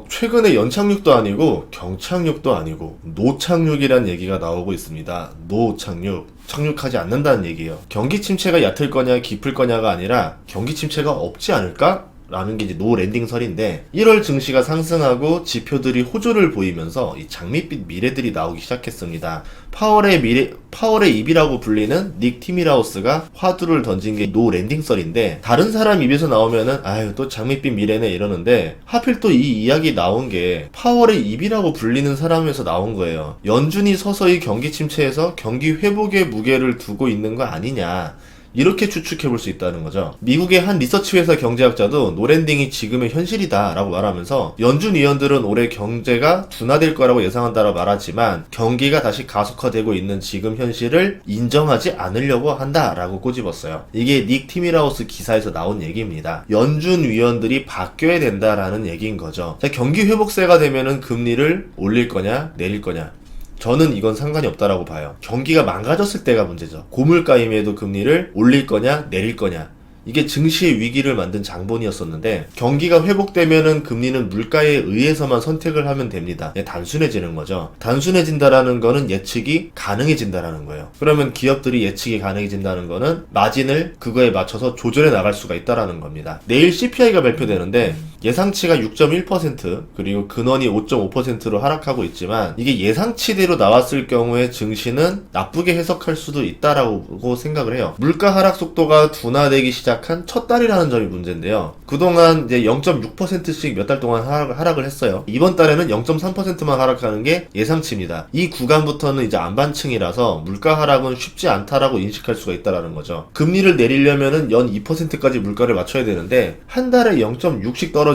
최근에 연착륙도 아니고 경착륙도 아니고 노착륙이란 얘기가 나오고 있습니다. 노착륙. 착륙하지 않는다는 얘기예요. 경기 침체가 얕을 거냐 깊을 거냐가 아니라 경기 침체가 없지 않을까? 라는 게 이제 노랜딩설인데 1월 증시가 상승하고 지표들이 호조를 보이면서 이 장밋빛 미래들이 나오기 시작했습니다. 파월의 입이라고 불리는 닉 티밀하우스가 화두를 던진 게 노랜딩설인데 다른 사람 입에서 나오면은 아유 또 장밋빛 미래네 이러는데 하필 또 이 이야기 나온 게 파월의 입이라고 불리는 사람에서 나온 거예요. 연준이 서서히 경기 침체에서 경기 회복의 무게를 두고 있는 거 아니냐, 이렇게 추측해 볼 수 있다는 거죠. 미국의 한 리서치 회사 경제학자도 노랜딩이 지금의 현실이다 라고 말하면서 연준 위원들은 올해 경제가 둔화될 거라고 예상한다라고 말하지만 경기가 다시 가속화되고 있는 지금 현실을 인정하지 않으려고 한다라고 꼬집었어요. 이게 닉 티밀하우스 기사에서 나온 얘기입니다. 연준 위원들이 바뀌어야 된다라는 얘기인 거죠. 자, 경기 회복세가 되면은 금리를 올릴 거냐 내릴 거냐, 저는 이건 상관이 없다라고 봐요. 경기가 망가졌을 때가 문제죠. 고물가임에도 금리를 올릴 거냐 내릴 거냐, 이게 증시의 위기를 만든 장본이었었는데 경기가 회복되면은 금리는 물가에 의해서만 선택을 하면 됩니다. 단순해지는 거죠. 단순해진다라는 거는 예측이 가능해진다라는 거예요. 그러면 기업들이 예측이 가능해진다는 거는 마진을 그거에 맞춰서 조절해 나갈 수가 있다라는 겁니다. 내일 CPI가 발표되는데 예상치가 6.1% 그리고 근원이 5.5%로 하락하고 있지만 이게 예상치대로 나왔을 경우에 증시는 나쁘게 해석할 수도 있다라고 생각을 해요. 물가 하락 속도가 둔화되기 시작한 첫 달이라는 점이 문제인데요. 그동안 이제 0.6%씩 몇 달 동안 하락을 했어요. 이번 달에는 0.3%만 하락하는 게 예상치입니다. 이 구간부터는 이제 안반층이라서 물가 하락은 쉽지 않다라고 인식할 수가 있다라는 거죠. 금리를 내리려면은 연 2%까지 물가를 맞춰야 되는데 한 달에 0.6씩 떨어지면은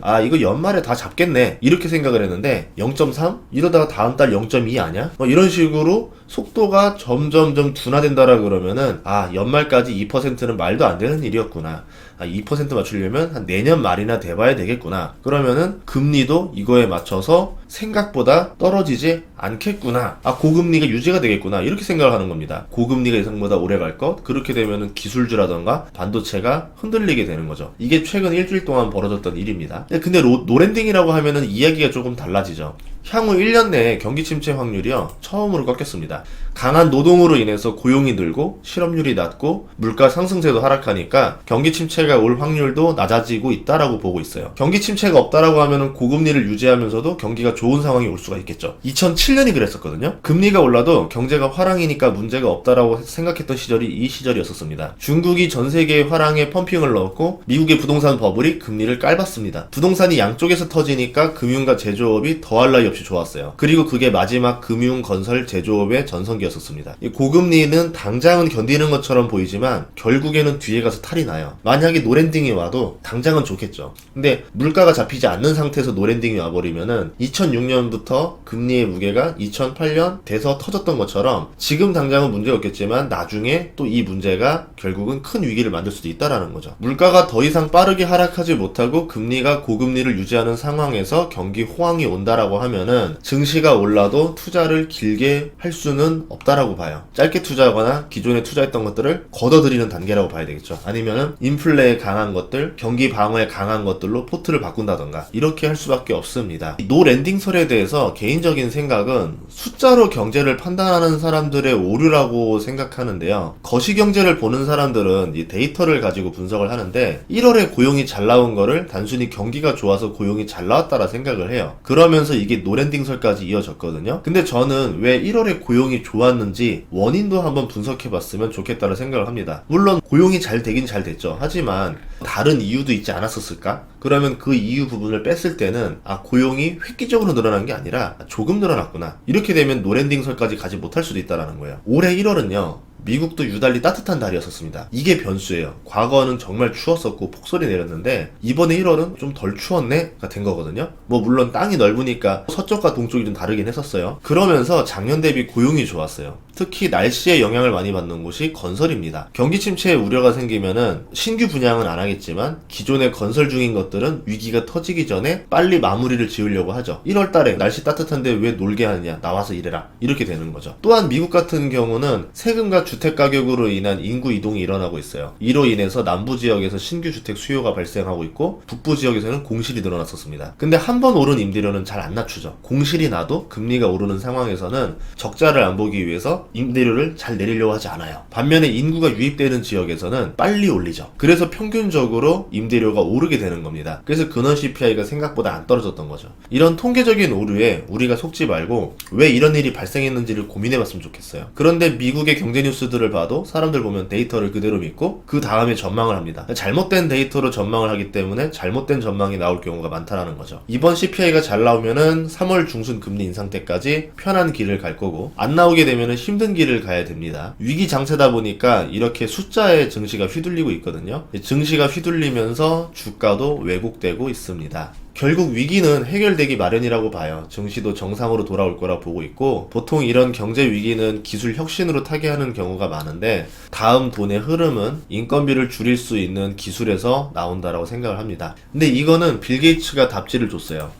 아 이거 연말에 다 잡겠네 이렇게 생각을 했는데 0.3? 이러다가 다음 달 0.2 아냐? 이런 식으로 속도가 점점점 둔화된다라 그러면은 아 연말까지 2%는 말도 안 되는 일이었구나. 2% 맞추려면 한 내년 말이나 돼봐야 되겠구나. 그러면은 금리도 이거에 맞춰서 생각보다 떨어지지 않겠구나. 고금리가 유지가 되겠구나. 이렇게 생각을 하는 겁니다. 고금리가 예상보다 오래 갈 것. 그렇게 되면은 기술주라던가 반도체가 흔들리게 되는 거죠. 이게 최근 일주일 동안 벌어졌던 일입니다. 근데 노랜딩이라고 하면은 이야기가 조금 달라지죠. 향후 1년 내에 경기 침체 확률이요 처음으로 꺾였습니다. 강한 노동으로 인해서 고용이 늘고 실업률이 낮고 물가 상승세도 하락하니까 경기 침체가 올 확률도 낮아지고 있다라고 보고 있어요. 경기 침체가 없다라고 하면은 고금리를 유지하면서도 경기가 좋은 상황이 올 수가 있겠죠. 2007년이 그랬었거든요. 금리가 올라도 경제가 화랑이니까 문제가 없다라고 생각했던 시절이 이 시절이었었습니다. 중국이 전 세계의 화랑에 펌핑을 넣었고 미국의 부동산 버블이 금리를 깔봤습니다. 부동산이 양쪽에서 터지니까 금융과 제조업이 더할 나위 없이 좋았어요. 그리고 그게 마지막 금융, 건설, 제조업의 전성기였었습니다. 이 고금리는 당장은 견디는 것처럼 보이지만 결국에는 뒤에 가서 탈이 나요. 만약에 노랜딩이 와도 당장은 좋겠죠. 근데 물가가 잡히지 않는 상태에서 노랜딩이 와버리면은 2006년부터 금리의 무게가 2008년 돼서 터졌던 것처럼 지금 당장은 문제가 없겠지만 나중에 또 이 문제가 결국은 큰 위기를 만들 수도 있다라는 거죠. 물가가 더 이상 빠르게 하락하지 못하고 금리가 고금리를 유지하는 상황에서 경기 호황이 온다라고 하면은 증시가 올라도 투자를 길게 할 수는 없다라고 봐요. 짧게 투자하거나 기존에 투자했던 것들을 걷어들이는 단계라고 봐야 되겠죠. 아니면은 인플레에 강한 것들, 경기 방어에 강한 것들로 포트를 바꾼다던가 이렇게 할 수밖에 없습니다. 노랜딩설에 대해서 개인적인 생각은 숫자로 경제를 판단하는 사람들의 오류라고 생각하는데요. 거시경제를 보는 사람들은 이 데이터를 가지고 분석을 하는데 1월에 고용이 잘 나온 거를 단순히 경기가 좋아서 고용이 잘 나왔다라 생각을 해요. 그러면서 이게 노랜딩설까지 이어졌거든요. 근데 저는 왜 1월에 고용이 좋았는지 원인도 한번 분석해봤으면 좋겠다는 생각을 합니다. 물론 고용이 잘 되긴 잘 됐죠. 하지만 다른 이유도 있지 않았었을까? 그러면 그 이유 부분을 뺐을 때는 고용이 획기적으로 늘어난 게 아니라 조금 늘어났구나. 이렇게 되면 노랜딩설까지 가지 못할 수도 있다는 거예요. 올해 1월은요 미국도 유달리 따뜻한 달이었었습니다. 이게 변수예요. 과거는 정말 추웠었고 폭설이 내렸는데 이번에 1월은 좀 덜 추웠네가 된 거거든요. 물론 땅이 넓으니까 서쪽과 동쪽이 좀 다르긴 했었어요. 그러면서 작년 대비 고용이 좋았어요. 특히 날씨에 영향을 많이 받는 곳이 건설입니다. 경기 침체에 우려가 생기면은 신규 분양은 안 하겠지만 기존에 건설 중인 것들은 위기가 터지기 전에 빨리 마무리를 지으려고 하죠. 1월 달에 날씨 따뜻한데 왜 놀게 하느냐, 나와서 일해라, 이렇게 되는 거죠. 또한 미국 같은 경우는 세금과 주택 가격으로 인한 인구 이동이 일어나고 있어요. 이로 인해서 남부 지역에서 신규 주택 수요가 발생하고 있고 북부 지역에서는 공실이 늘어났었습니다. 근데 한 번 오른 임대료는 잘 안 낮추죠. 공실이 나도 금리가 오르는 상황에서는 적자를 안 보기 위해서 임대료를 잘 내리려고 하지 않아요. 반면에 인구가 유입되는 지역에서는 빨리 올리죠. 그래서 평균적으로 임대료가 오르게 되는 겁니다. 그래서 근원 CPI가 생각보다 안 떨어졌던 거죠. 이런 통계적인 오류에 우리가 속지 말고 왜 이런 일이 발생했는지를 고민해봤으면 좋겠어요. 그런데 미국의 경제 뉴스들을 봐도 사람들 보면 데이터를 그대로 믿고 그 다음에 전망을 합니다. 잘못된 데이터로 전망을 하기 때문에 잘못된 전망이 나올 경우가 많다라는 거죠. 이번 CPI가 잘 나오면은 3월 중순 금리 인상 때까지 편한 길을 갈 거고, 안 나오게 되면은 힘든 길을 가야 됩니다. 위기 장세다 보니까 이렇게 숫자에 증시가 휘둘리고 있거든요. 증시가 휘둘리면서 주가도 왜곡되고 있습니다. 결국 위기는 해결되기 마련이라고 봐요. 증시도 정상으로 돌아올 거라 보고 있고, 보통 이런 경제 위기는 기술 혁신으로 타개하는 경우가 많은데 다음 돈의 흐름은 인건비를 줄일 수 있는 기술에서 나온다라고 생각을 합니다. 근데 이거는 빌 게이츠가 답지를 줬어요.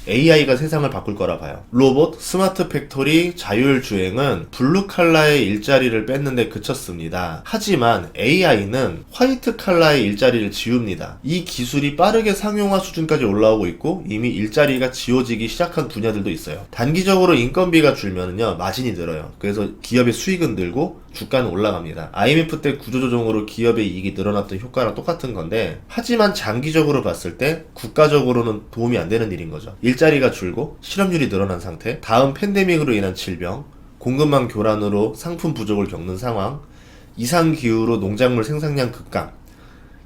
AI가 세상을 바꿀 거라 봐요. 로봇, 스마트 팩토리, 자율주행은 블루 칼라의 일자리를 뺐는데 그쳤습니다. 하지만 AI는 화이트 칼라의 일자리를 지웁니다. 이 기술이 빠르게 상용화 수준까지 올라오고 있고 이미 일자리가 지워지기 시작한 분야들도 있어요. 단기적으로 인건비가 줄면은요, 마진이 늘어요. 그래서 기업의 수익은 늘고 주가는 올라갑니다. IMF 때 구조조정으로 기업의 이익이 늘어났던 효과랑 똑같은 건데, 하지만 장기적으로 봤을 때 국가적으로는 도움이 안 되는 일인 거죠. 일자리가 줄고 실업률이 늘어난 상태, 다음 팬데믹으로 인한 질병, 공급망 교란으로 상품 부족을 겪는 상황, 이상기후로 농작물 생산량 급감,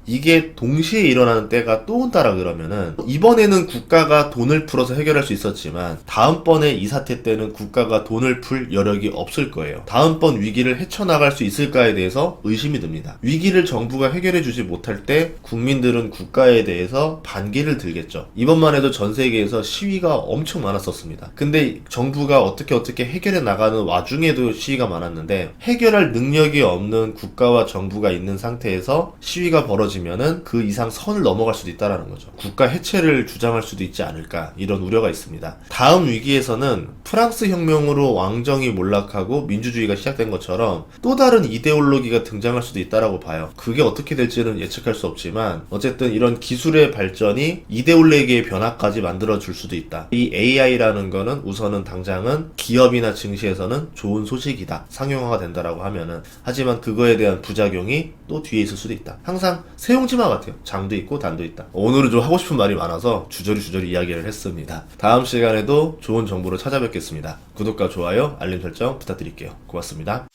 이게 동시에 일어나는 때가 또 온다라 그러면은, 이번에는 국가가 돈을 풀어서 해결할 수 있었지만 다음번에 이 사태 때는 국가가 돈을 풀 여력이 없을 거예요. 다음번 위기를 헤쳐나갈 수 있을까에 대해서 의심이 듭니다. 위기를 정부가 해결해 주지 못할 때 국민들은 국가에 대해서 반기를 들겠죠. 이번만 해도 전 세계에서 시위가 엄청 많았었습니다. 근데 정부가 어떻게 해결해 나가는 와중에도 시위가 많았는데, 해결할 능력이 없는 국가와 정부가 있는 상태에서 시위가 벌어지면은 그 이상 선을 넘어갈 수도 있다라는 거죠. 국가 해체를 주장할 수도 있지 않을까, 이런 우려가 있습니다. 다음 위기에서는 프랑스 혁명으로 왕정이 몰락하고 민주주의가 시작된 것처럼 또 다른 이데올로기가 등장할 수도 있다라고 봐요. 그게 어떻게 될지는 예측할 수 없지만 어쨌든 이런 기술의 발전이 이데올로기의 변화까지 만들어줄 수도 있다. 이 AI라는 거는 우선은 당장은 기업이나 증시에서는 좋은 소식이다, 상용화가 된다라고 하면은. 하지만 그거에 대한 부작용이 또 뒤에 있을 수도 있다. 항상 세용지마 같아요. 장도 있고 단도 있다. 오늘은 좀 하고 싶은 말이 많아서 주저리 이야기를 했습니다. 다음 시간에도 좋은 정보로 찾아뵙겠습니다. 구독과 좋아요, 알림 설정 부탁드릴게요. 고맙습니다.